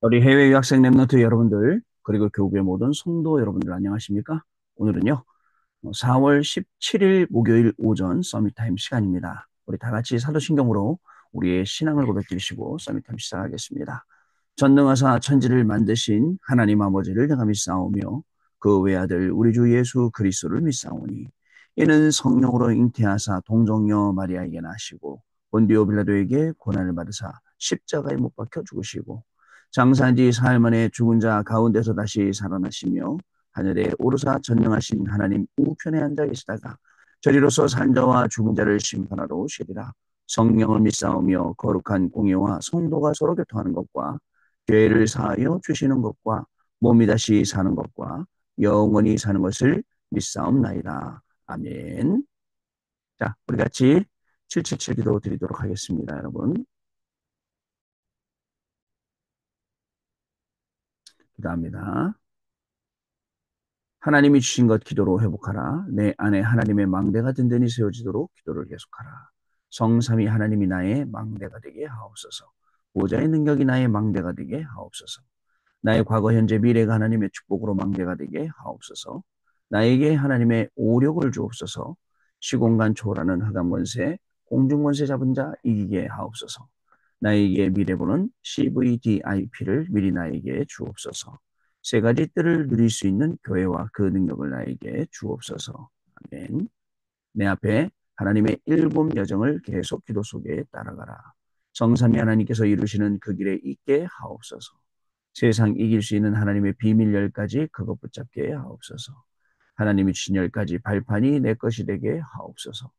우리 해외 유학생 랩런트 여러분들, 그리고 교구의 모든 성도 여러분들 안녕하십니까? 오늘은요, 4월 17일 목요일 오전 서밋타임 시간입니다. 우리 다 같이 사도신경으로 우리의 신앙을 고백드리시고 서밋타임 시작하겠습니다. 전능하사 천지를 만드신 하나님 아버지를 내가 믿사오며 그 외아들 우리 주 예수 그리스도를 믿사오니 이는 성령으로 잉태하사 동정녀 마리아에게 나시고 본디오 빌라도에게 고난을 받으사 십자가에 못 박혀 죽으시고 장사한 지 사흘 만에 죽은 자 가운데서 다시 살아나시며 하늘에 오르사 전능하신 하나님 우편에 앉아 계시다가 저리로서 산자와 죽은 자를 심판하러 오시리라. 성령을 믿사오며 거룩한 공예와 성도가 서로 교통하는 것과 죄를 사하여 주시는 것과 몸이 다시 사는 것과 영원히 사는 것을 믿사옵나이다. 아멘. 자, 우리 같이 777 기도 드리도록 하겠습니다, 여러분. 기도합니다. 하나님이 주신 것 기도로 회복하라. 내 안에 하나님의 망대가 든든히 세워지도록 기도를 계속하라. 성삼위 하나님이 나의 망대가 되게 하옵소서. 보좌의 능력이 나의 망대가 되게 하옵소서. 나의 과거, 현재, 미래가 하나님의 축복으로 망대가 되게 하옵소서. 나에게 하나님의 오력을 주옵소서. 시공간 초월하는 흑암 권세, 공중 권세 잡은 자 이기게 하옵소서. 나에게 미래 보는 CVDIP를 미리 나에게 주옵소서. 세 가지 뜰을 누릴 수 있는 교회와 그 능력을 나에게 주옵소서. 아멘. 내 앞에 하나님의 일곱 여정을 계속 기도 속에 따라가라. 성삼위 하나님께서 이루시는 그 길에 있게 하옵소서. 세상 이길 수 있는 하나님의 비밀 열까지 그것 붙잡게 하옵소서. 하나님이 주신 열까지 발판이 내 것이 되게 하옵소서.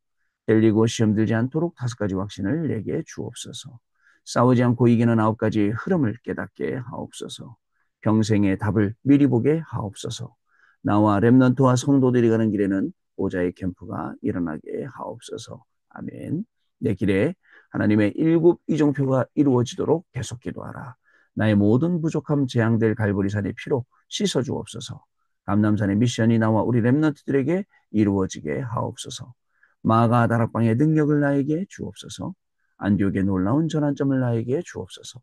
들리고 시험 들지 않도록 다섯 가지 확신을 내게 주옵소서. 싸우지 않고 이기는 아홉 가지 흐름을 깨닫게 하옵소서. 평생의 답을 미리 보게 하옵소서. 나와 렘넌트와 성도들이 가는 길에는 보좌의 캠프가 일어나게 하옵소서. 아멘. 내 길에 하나님의 일곱 이정표가 이루어지도록 계속 기도하라. 나의 모든 부족함 재앙될 갈보리산의 피로 씻어 주옵소서. 감남산의 미션이 나와 우리 렘넌트들에게 이루어지게 하옵소서. 마가 다락방의 능력을 나에게 주옵소서. 안디옥의 놀라운 전환점을 나에게 주옵소서.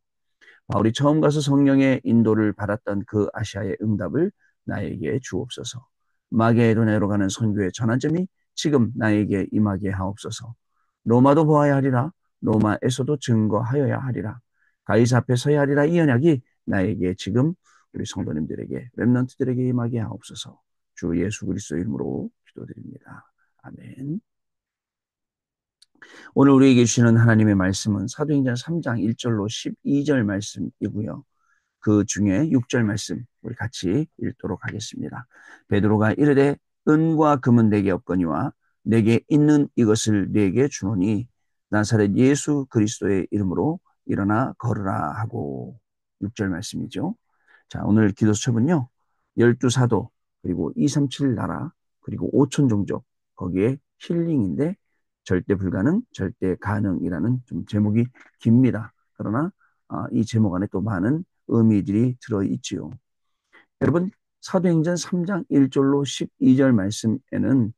바울이 처음 가서 성령의 인도를 받았던 그 아시아의 응답을 나에게 주옵소서. 마게도네로 가는 선교의 전환점이 지금 나에게 임하게 하옵소서. 로마도 보아야 하리라. 로마에서도 증거하여야 하리라. 가이사 앞에 서야 하리라. 이 언약이 나에게 지금 우리 성도님들에게 렘넌트들에게 임하게 하옵소서. 주 예수 그리스도 이름으로 기도드립니다. 아멘. 오늘 우리에게 주시는 하나님의 말씀은 사도행전 3장 1절로 12절 말씀이고요. 그 중에 6절 말씀 우리 같이 읽도록 하겠습니다. 베드로가 이르되 은과 금은 내게 없거니와 내게 있는 이것을 내게 주노니 나사렛 예수 그리스도의 이름으로 일어나 걸으라 하고 6절 말씀이죠. 자, 오늘 기도 수첩은요. 12사도 그리고 237 나라 그리고 5천 종족 거기에 힐링인데 절대 불가능, 절대 가능이라는 좀 제목이 깁니다. 그러나 이 제목 안에 또 많은 의미들이 들어있지요. 여러분, 사도행전 3장 1절로 12절 말씀에는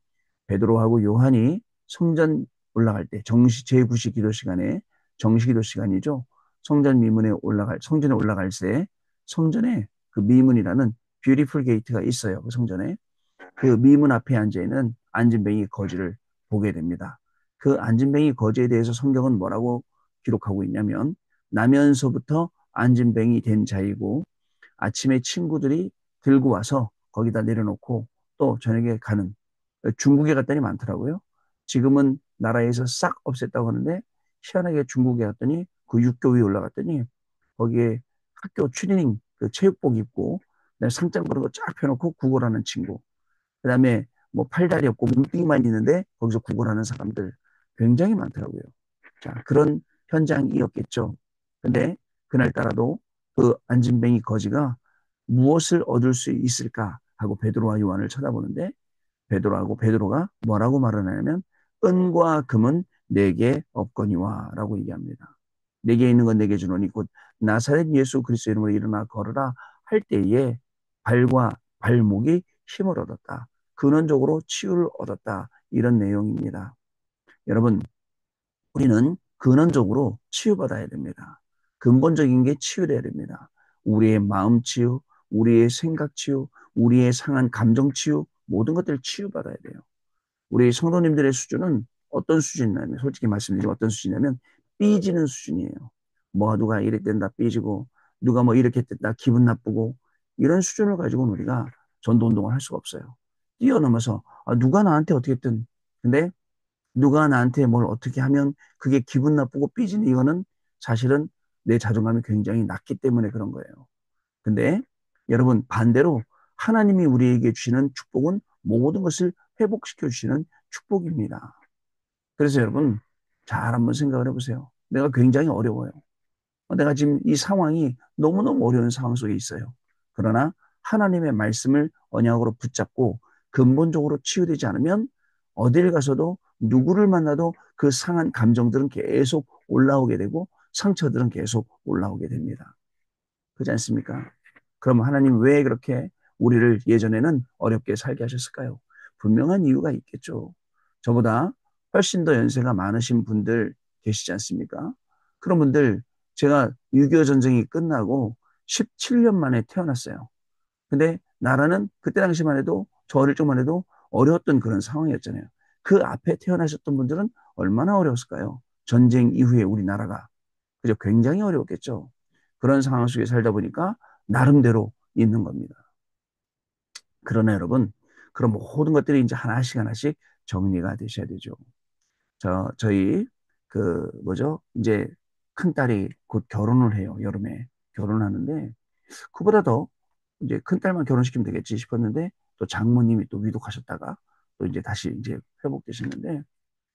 베드로하고 요한이 성전 올라갈 때 정시 제9시 기도 시간에 정시 기도 시간이죠. 성전에 올라갈 때 성전에 그 미문이라는 뷰티풀 게이트가 있어요. 그 성전에 그 미문 앞에 앉아 있는 안진뱅이 거지를 보게 됩니다. 그 안진뱅이 거지에 대해서 성경은 뭐라고 기록하고 있냐면 나면서부터 안진뱅이 된 자이고 아침에 친구들이 들고 와서 거기다 내려놓고 또 저녁에 가는 중국에 갔더니 많더라고요. 지금은 나라에서 싹 없앴다고 하는데 희한하게 중국에 갔더니 그 육교 위에 올라갔더니 거기에 학교 추리닝 그 체육복 입고 상장 그런 거 쫙 펴놓고 구걸하는 친구. 그다음에 뭐 팔다리 없고 몸뚱이만 있는데 거기서 구걸하는 사람들 굉장히 많더라고요. 자, 그런 현장이었겠죠. 근데 그날따라도 그 안진뱅이 거지가 무엇을 얻을 수 있을까 하고 베드로와 요한을 쳐다보는데 베드로가 뭐라고 말을 하냐면 은과 금은 내게 없거니와 라고 얘기합니다. 내게 있는 건 내게 주노니 곧 나사렛 예수 그리스도 이름으로 일어나 걸으라 할 때에 발과 발목이 힘을 얻었다. 근원적으로 치유를 얻었다. 이런 내용입니다. 여러분, 우리는 근원적으로 치유받아야 됩니다. 근본적인 게 치유돼야 됩니다. 우리의 마음 치유, 우리의 생각 치유, 우리의 상한 감정 치유, 모든 것들을 치유받아야 돼요. 우리 성도님들의 수준은 어떤 수준이냐면, 솔직히 말씀드리면 어떤 수준이냐면, 삐지는 수준이에요. 뭐 누가 이랬댄다 삐지고, 누가 뭐 이렇게 됐다 기분 나쁘고, 이런 수준을 가지고는 우리가 전도 운동을 할 수가 없어요. 뛰어넘어서, 누가 나한테 어떻게 했든, 근데 누가 나한테 뭘 어떻게 하면 그게 기분 나쁘고 삐지는 이거는 사실은 내 자존감이 굉장히 낮기 때문에 그런 거예요. 근데 여러분 반대로 하나님이 우리에게 주시는 축복은 모든 것을 회복시켜 주시는 축복입니다. 그래서 여러분 잘 한번 생각을 해보세요. 내가 굉장히 어려워요. 내가 지금 이 상황이 너무너무 어려운 상황 속에 있어요. 그러나 하나님의 말씀을 언약으로 붙잡고 근본적으로 치유되지 않으면 어딜 가서도 누구를 만나도 그 상한 감정들은 계속 올라오게 되고 상처들은 계속 올라오게 됩니다. 그렇지 않습니까? 그럼 하나님 왜 그렇게 우리를 예전에는 어렵게 살게 하셨을까요? 분명한 이유가 있겠죠. 저보다 훨씬 더 연세가 많으신 분들 계시지 않습니까? 그런 분들 제가 6.25 전쟁이 끝나고 17년 만에 태어났어요. 근데 나라는 그때 당시만 해도 저 어릴 적만 해도 어려웠던 그런 상황이었잖아요. 그 앞에 태어나셨던 분들은 얼마나 어려웠을까요? 전쟁 이후에 우리나라가. 그죠? 굉장히 어려웠겠죠. 그런 상황 속에 살다 보니까 나름대로 있는 겁니다. 그러나 여러분, 그런 모든 것들이 이제 하나씩 하나씩 정리가 되셔야 되죠. 저희, 이제 큰딸이 곧 결혼을 해요. 여름에 결혼을 하는데, 그보다 더 이제 큰딸만 결혼시키면 되겠지 싶었는데, 또 장모님이 또 위독하셨다가, 또 이제 다시 이제 회복되셨는데,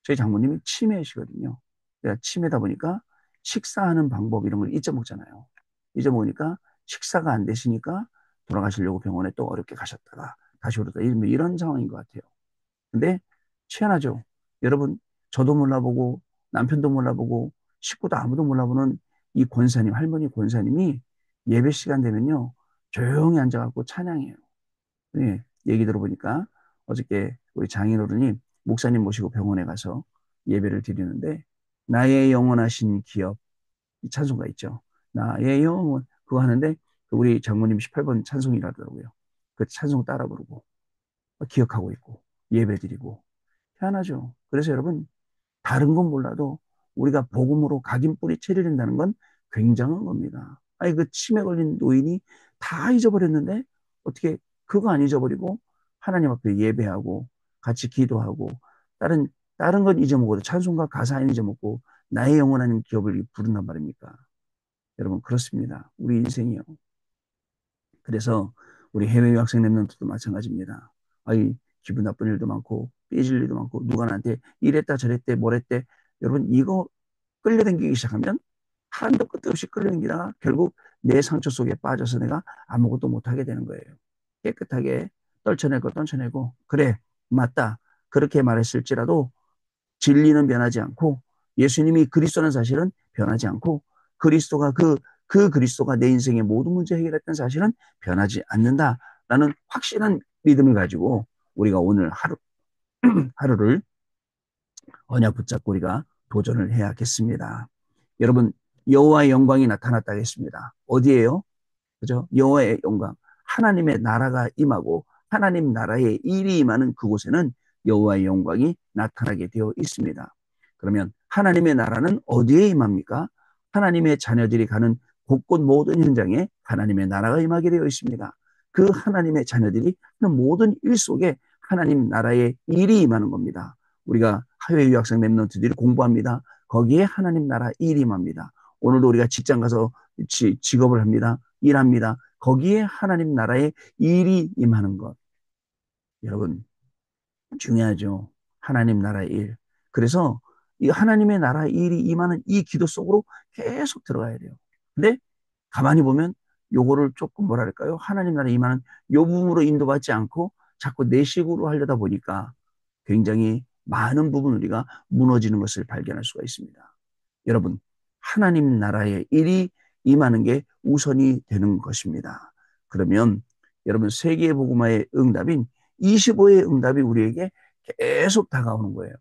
저희 장모님이 치매시거든요. 그러니까 치매다 보니까 식사하는 방법 이런 걸 잊어먹잖아요. 잊어먹으니까 식사가 안 되시니까 돌아가시려고 병원에 또 어렵게 가셨다가 다시 오르다 이런 상황인 것 같아요. 근데 희한하죠. 여러분, 저도 몰라보고 남편도 몰라보고 식구도 아무도 몰라보는 이 권사님, 할머니 권사님이 예배 시간 되면요. 조용히 앉아갖고 찬양해요. 네, 얘기 들어보니까 어저께 우리 장인어른이 목사님 모시고 병원에 가서 예배를 드리는데 나의 영원하신 기업 이 찬송가 있죠. 나의 영원 그거 하는데 우리 장모님 18번 찬송이라더라고요. 그 찬송 따라 부르고 기억하고 있고 예배 드리고 희한하죠. 그래서 여러분 다른 건 몰라도 우리가 복음으로 각인뿌리 채려낸다는 건 굉장한 겁니다. 아니, 그 치매 걸린 노인이 다 잊어버렸는데 어떻게 그거 안 잊어버리고 하나님 앞에 예배하고 같이 기도하고 다른, 다른 건 잊어먹어도 찬송가 가사 안 잊어먹고 나의 영원한 기업을 부른단 말입니까? 여러분, 그렇습니다. 우리 인생이요. 그래서 우리 해외 유학생 랩런트도 마찬가지입니다. 아이, 기분 나쁜 일도 많고 삐질 일도 많고 누가 나한테 이랬다 저랬대 뭐랬대 여러분 이거 끌려다니기 시작하면 한도 끝도 없이 끌려다니다가 결국 내 상처 속에 빠져서 내가 아무것도 못하게 되는 거예요. 깨끗하게 떨쳐내고 떨쳐내고 그래 맞다 그렇게 말했을지라도 진리는 변하지 않고 예수님이 그리스도라는 사실은 변하지 않고 그리스도가 그 그리스도가 내 인생의 모든 문제 해결했던 사실은 변하지 않는다라는 확실한 믿음을 가지고 우리가 오늘 하루를 언약 붙잡고 우리가 도전을 해야겠습니다. 여러분 여호와의 영광이 나타났다 했습니다. 어디에요? 그죠? 여호와의 영광. 하나님의 나라가 임하고 하나님 나라의 일이 임하는 그곳에는 여호와의 영광이 나타나게 되어 있습니다. 그러면 하나님의 나라는 어디에 임합니까? 하나님의 자녀들이 가는 곳곳 모든 현장에 하나님의 나라가 임하게 되어 있습니다. 그 하나님의 자녀들이 하는 모든 일 속에 하나님 나라의 일이 임하는 겁니다. 우리가 해외 유학생 랩런트들이 공부합니다. 거기에 하나님 나라 일이 임합니다. 오늘도 우리가 직장 가서 직업을 합니다. 일합니다. 거기에 하나님 나라의 일이 임하는 것. 여러분, 중요하죠. 하나님 나라의 일. 그래서 이 하나님의 나라의 일이 임하는 이 기도 속으로 계속 들어가야 돼요. 근데 가만히 보면 요거를 조금 뭐랄까요? 하나님 나라에 임하는 요 부분으로 인도받지 않고 자꾸 내 식으로 하려다 보니까 굉장히 많은 부분 우리가 무너지는 것을 발견할 수가 있습니다. 여러분, 하나님 나라의 일이 임하는 게 우선이 되는 것입니다. 그러면 여러분 세계 복음화의 응답인 25의 응답이 우리에게 계속 다가오는 거예요.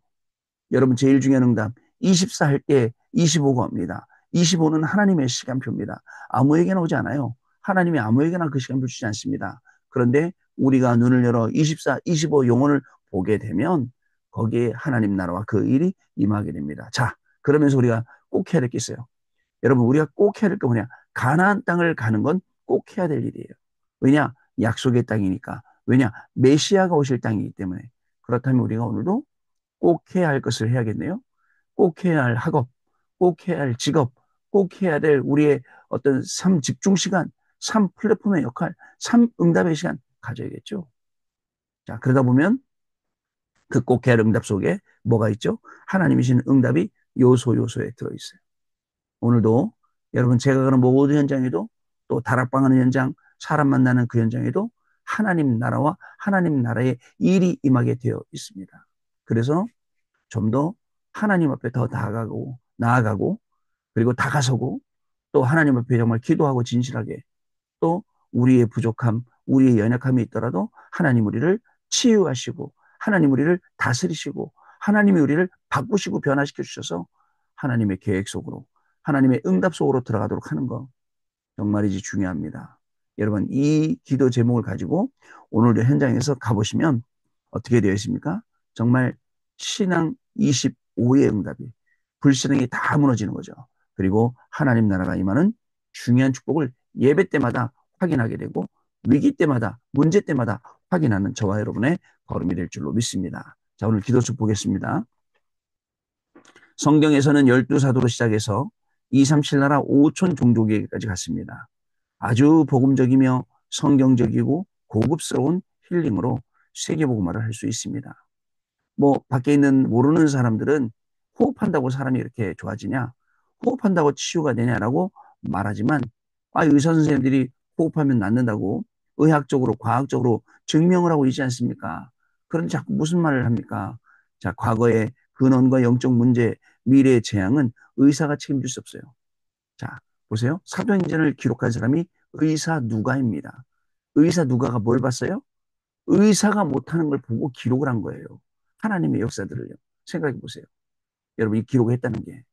여러분 제일 중요한 응답 24 할 때 25가 옵니다. 25는 하나님의 시간표입니다. 아무에게나 오지 않아요. 하나님이 아무에게나 그 시간을 주지 않습니다. 그런데 우리가 눈을 열어 24, 25 영혼을 보게 되면 거기에 하나님 나라와 그 일이 임하게 됩니다. 자, 그러면서 우리가 꼭 해야 될 게 있어요. 여러분, 우리가 꼭 해야 될 게 뭐냐? 가나안 땅을 가는 건 꼭 해야 될 일이에요. 왜냐? 약속의 땅이니까. 왜냐? 메시아가 오실 땅이기 때문에. 그렇다면 우리가 오늘도 꼭 해야 할 것을 해야겠네요. 꼭 해야 할 학업, 꼭 해야 할 직업, 꼭 해야 될 우리의 어떤 삶 집중 시간, 삶 플랫폼의 역할, 삶 응답의 시간 가져야겠죠. 자, 그러다 보면 그 꼭 해야 할 응답 속에 뭐가 있죠? 하나님이 주신 응답이 요소요소에 들어있어요. 오늘도 여러분 제가 그런 모든 현장에도 또 다락방하는 현장, 사람 만나는 그 현장에도 하나님 나라와 하나님 나라의 일이 임하게 되어 있습니다. 그래서 좀 더 하나님 앞에 더 나아가고, 그리고 다가서고, 또 하나님 앞에 정말 기도하고 진실하게, 또 우리의 부족함, 우리의 연약함이 있더라도 하나님 우리를 치유하시고, 하나님 우리를 다스리시고, 하나님이 우리를 바꾸시고 변화시켜 주셔서 하나님의 계획 속으로, 하나님의 응답 속으로 들어가도록 하는 거 정말이지 중요합니다. 여러분, 이 기도 제목을 가지고 오늘도 현장에서 가보시면 어떻게 되어 있습니까? 정말 신앙 25의 응답이, 불신앙이 다 무너지는 거죠. 그리고 하나님 나라가 임하는 중요한 축복을 예배 때마다 확인하게 되고, 위기 때마다, 문제 때마다 확인하는 저와 여러분의 걸음이 될 줄로 믿습니다. 자, 오늘 기도수 보겠습니다. 성경에서는 12사도로 시작해서 237 나라 5천 종족에게까지 갔습니다. 아주 복음적이며 성경적이고 고급스러운 힐링으로 세계복음화를 할 수 있습니다. 뭐 밖에 있는 모르는 사람들은 호흡한다고 사람이 이렇게 좋아지냐, 호흡한다고 치유가 되냐라고 말하지만, 의사 선생님들이 호흡하면 낫는다고 의학적으로 과학적으로 증명을 하고 있지 않습니까? 그런데 자꾸 무슨 말을 합니까? 자, 과거의 근원과 영적 문제, 미래의 재앙은 의사가 책임질 수 없어요. 자, 보세요. 사도행전을 기록한 사람이 의사 누가입니다. 의사 누가가 뭘 봤어요? 의사가 못하는 걸 보고 기록을 한 거예요. 하나님의 역사들을요. 생각해 보세요. 여러분, 이 기록을 했다는 게.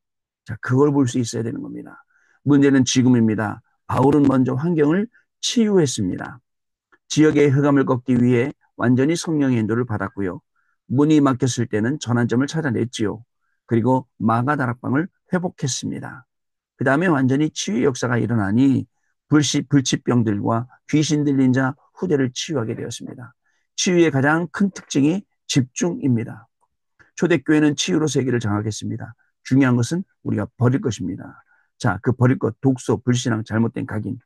자, 그걸 볼 수 있어야 되는 겁니다. 문제는 지금입니다. 바울은 먼저 환경을 치유했습니다. 지역의 흑암을 꺾기 위해 완전히 성령의 인도를 받았고요. 문이 막혔을 때는 전환점을 찾아냈지요. 그리고 마가 다락방을 회복했습니다. 그 다음에 완전히 치유의 역사가 일어나니 불치병들과 귀신 들린 자 후대를 치유하게 되었습니다. 치유의 가장 큰 특징이 집중입니다. 초대교회는 치유로 세계를 장악했습니다. 중요한 것은 우리가 버릴 것입니다. 자, 그 버릴 것, 독소, 불신앙, 잘못된 각인.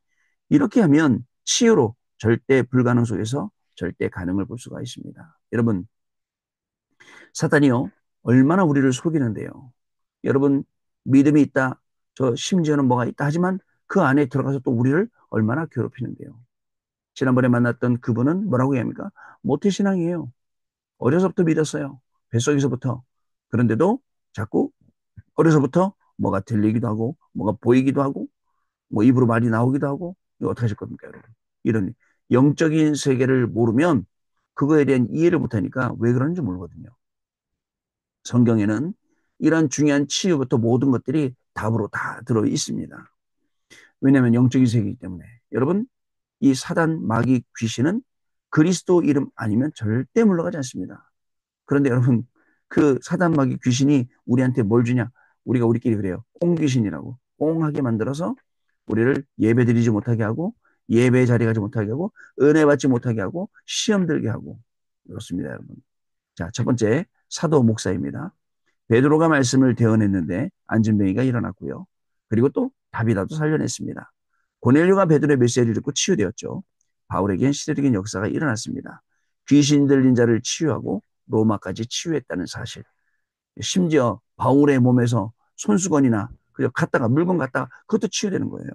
이렇게 하면 치유로 절대 불가능 속에서 절대 가능을 볼 수가 있습니다. 여러분, 사단이요, 얼마나 우리를 속이는데요. 여러분, 믿음이 있다, 저 심지어는 뭐가 있다 하지만 그 안에 들어가서 또 우리를 얼마나 괴롭히는데요. 지난번에 만났던 그분은 뭐라고 얘기합니까? 모태신앙이에요. 어려서부터 믿었어요. 뱃속에서부터. 그런데도 자꾸 어려서부터 뭐가 들리기도 하고, 뭐가 보이기도 하고, 뭐 입으로 말이 나오기도 하고, 이거 어떻게 하실 겁니까, 여러분? 이런 영적인 세계를 모르면 그거에 대한 이해를 못하니까 왜 그런지 모르거든요. 성경에는 이런 중요한 치유부터 모든 것들이 답으로 다 들어 있습니다. 왜냐하면 영적인 세계이기 때문에. 여러분, 이 사단, 마귀, 귀신은 그리스도 이름 아니면 절대 물러가지 않습니다. 그런데 여러분, 그 사단, 마귀, 귀신이 우리한테 뭘 주냐? 우리가 우리끼리 그래요. 꽁귀신이라고. 꽁하게 만들어서 우리를 예배 드리지 못하게 하고, 예배 자리 가지 못하게 하고, 은혜 받지 못하게 하고, 시험 들게 하고. 그렇습니다, 여러분. 자, 첫 번째, 사도 목사입니다. 베드로가 말씀을 대언했는데 안진뱅이가 일어났고요. 그리고 또 다비다도 살려냈습니다. 고넬료가 베드로의 메시지를 듣고 치유되었죠. 바울에겐 시대적인 역사가 일어났습니다. 귀신 들린 자를 치유하고 로마까지 치유했다는 사실. 심지어 바울의 몸에서 손수건이나 그저 갔다가 물건 갔다가 그것도 치유되는 거예요.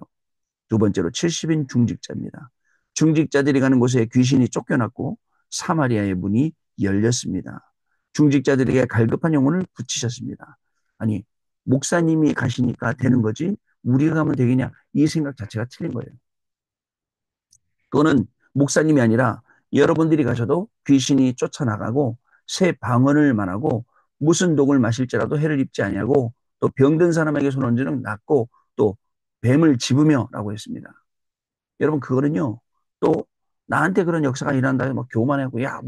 두 번째로 70인 중직자입니다. 중직자들이 가는 곳에 귀신이 쫓겨났고 사마리아의 문이 열렸습니다. 중직자들에게 갈급한 영혼을 붙이셨습니다. 아니, 목사님이 가시니까 되는 거지 우리가 가면 되겠냐, 이 생각 자체가 틀린 거예요. 그거는 목사님이 아니라 여러분들이 가셔도 귀신이 쫓아나가고 새 방언을 말하고 무슨 독을 마실지라도 해를 입지 아니하고 또 병든 사람에게 손 얹으면 낫고 또 뱀을 집으며 라고 했습니다. 여러분, 그거는요, 또 나한테 그런 역사가 일어난다 해서 막 교만하고, 야,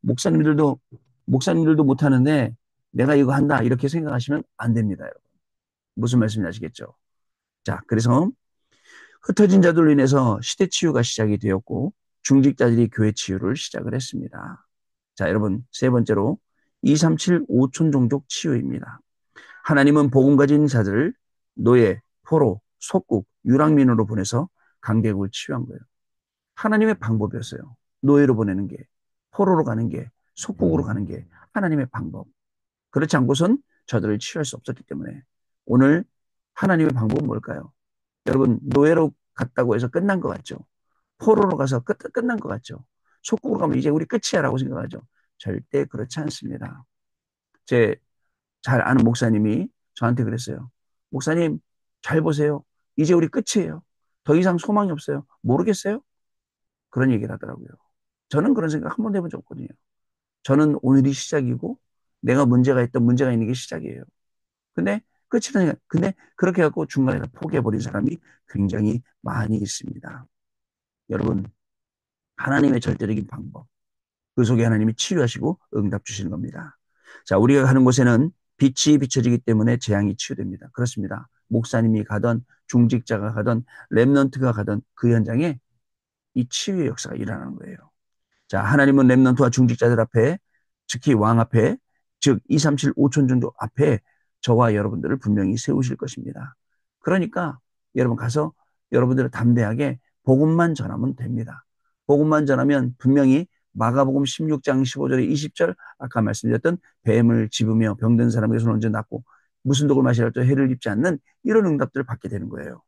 목사님들도, 목사님들도 못하는데 내가 이거 한다. 이렇게 생각하시면 안 됩니다, 여러분. 무슨 말씀인지 아시겠죠? 자, 그래서 흩어진 자들로 인해서 시대 치유가 시작이 되었고, 중직자들이 교회 치유를 시작을 했습니다. 자, 여러분, 세 번째로 237 5촌 종족 치유입니다. 하나님은 복음 가진 자들을 노예, 포로, 속국, 유랑민으로 보내서 강대국을 치유한 거예요. 하나님의 방법이었어요. 노예로 보내는 게, 포로로 가는 게, 속국으로 가는 게 하나님의 방법. 그렇지 않고선 저들을 치유할 수 없었기 때문에 오늘 하나님의 방법은 뭘까요? 여러분, 노예로 갔다고 해서 끝난 것 같죠? 포로로 가서 끝난 것 같죠? 속국으로 가면 이제 우리 끝이야 라고 생각하죠? 절대 그렇지 않습니다. 제 잘 아는 목사님이 저한테 그랬어요. 목사님, 잘 보세요. 이제 우리 끝이에요. 더 이상 소망이 없어요. 모르겠어요? 그런 얘기를 하더라고요. 저는 그런 생각 한 번도 해본 적 없거든요. 저는 오늘이 시작이고 내가 문제가 있는 게 시작이에요. 근데 끝이라니까. 근데 그렇게 해갖고 중간에 포기해버린 사람이 굉장히 많이 있습니다. 여러분, 하나님의 절대적인 방법. 그 속에 하나님이 치유하시고 응답 주시는 겁니다. 자, 우리가 가는 곳에는 빛이 비춰지기 때문에 재앙이 치유됩니다. 그렇습니다. 목사님이 가던 중직자가 가던 렘넌트가 가던 그 현장에 이 치유의 역사가 일어나는 거예요. 자, 하나님은 렘넌트와 중직자들 앞에, 특히 왕 앞에, 즉 237 5천 정도 앞에 저와 여러분들을 분명히 세우실 것입니다. 그러니까 여러분 가서 여러분들은 담대하게 복음만 전하면 됩니다. 복음만 전하면 분명히 마가복음 16장 15절에 20절 아까 말씀드렸던 뱀을 집으며 병든 사람에게 손 얹어 놨고 무슨 독을 마시라 또 해를 입지 않는 이런 응답들을 받게 되는 거예요.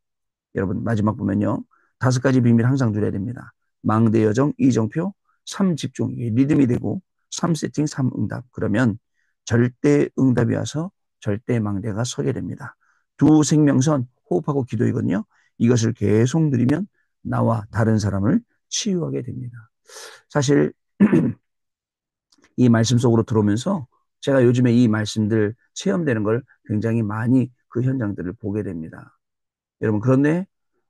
여러분 마지막 보면요. 5가지 비밀 항상 누려야 됩니다. 망대 여정, 이정표, 3집중, 리듬이 되고 3세팅, 3응답. 그러면 절대 응답이 와서 절대 망대가 서게 됩니다. 두 생명선, 호흡하고 기도이거든요. 이것을 계속 누리면 나와 다른 사람을 치유하게 됩니다. 사실 이 말씀 속으로 들어오면서 제가 요즘에 이 말씀들 체험되는 걸 굉장히 많이 그 현장들을 보게 됩니다. 여러분, 그런데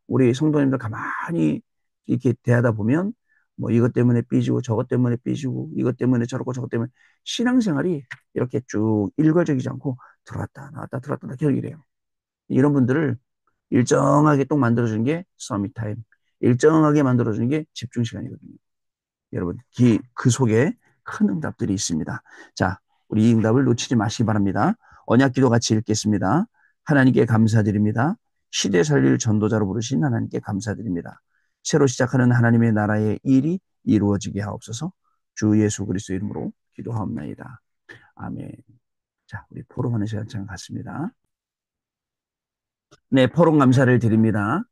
우리 성도님들 가만히 이렇게 대하다 보면 뭐 이것 때문에 삐지고 저것 때문에 삐지고 이것 때문에 저렇고 저것 때문에 신앙생활이 이렇게 쭉 일괄적이지 않고 들어왔다 나왔다 들어왔다 나왔다 계속 이래요. 이런 분들을 일정하게 또 만들어주는 게 서밋 타임, 일정하게 만들어주는 게 집중 시간이거든요. 여러분, 그 속에 큰 응답들이 있습니다. 자, 우리 이 응답을 놓치지 마시기 바랍니다. 언약기도 같이 읽겠습니다. 하나님께 감사드립니다. 시대 살릴 전도자로 부르신 하나님께 감사드립니다. 새로 시작하는 하나님의 나라의 일이 이루어지게 하옵소서. 주 예수 그리스도 이름으로 기도하옵나이다. 아멘. 자, 우리 포럼하는 시간 참 같습니다. 네, 포럼 감사를 드립니다.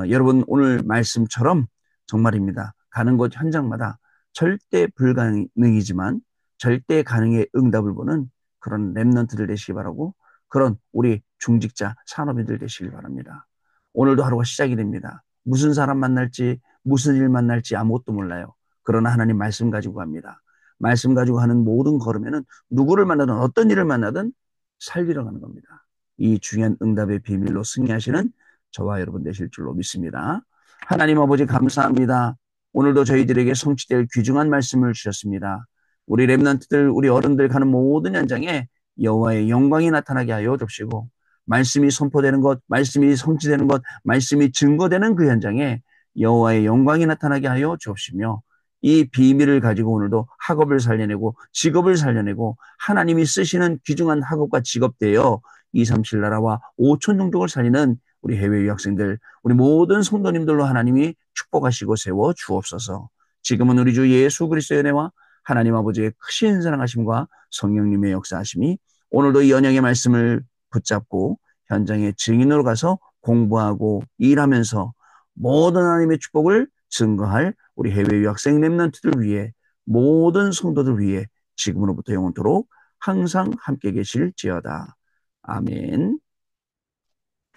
여러분 오늘 말씀처럼 정말입니다. 가는 곳 현장마다 절대 불가능이지만 절대 가능의 응답을 보는 그런 랩런트들 되시기 바라고 그런 우리 중직자 산업인들 되시길 바랍니다. 오늘도 하루가 시작이 됩니다. 무슨 사람 만날지 무슨 일 만날지 아무것도 몰라요. 그러나 하나님 말씀 가지고 갑니다. 말씀 가지고 하는 모든 걸음에는 누구를 만나든 어떤 일을 만나든 살리러 가는 겁니다. 이 중요한 응답의 비밀로 승리하시는 저와 여러분 되실 줄로 믿습니다. 하나님 아버지 감사합니다. 오늘도 저희들에게 성취될 귀중한 말씀을 주셨습니다. 우리 렘넌트들, 우리 어른들 가는 모든 현장에 여호와의 영광이 나타나게 하여 줍시고 말씀이 선포되는 것, 말씀이 성취되는 것, 말씀이 증거되는 그 현장에 여호와의 영광이 나타나게 하여 주옵시며 이 비밀을 가지고 오늘도 학업을 살려내고 직업을 살려내고 하나님이 쓰시는 귀중한 학업과 직업 되어 237 나라와 5천 종족을 살리는 우리 해외 유학생들, 우리 모든 성도님들로 하나님이 축복하시고 세워 주옵소서. 지금은 우리 주 예수 그리스도의 은혜와 하나님 아버지의 크신 사랑하심과 성령님의 역사하심이 오늘도 이 언약의 말씀을 붙잡고 현장의 증인으로 가서 공부하고 일하면서 모든 하나님의 축복을 증거할 우리 해외 유학생 렘넌트들 위해 모든 성도들 위해 지금으로부터 영원토록 항상 함께 계실지어다. 아멘.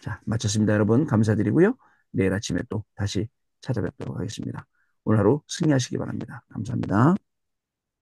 자, 마쳤습니다. 여러분 감사드리고요. 내일 아침에 또 다시 찾아뵙도록 하겠습니다. 오늘 하루 승리하시기 바랍니다. 감사합니다.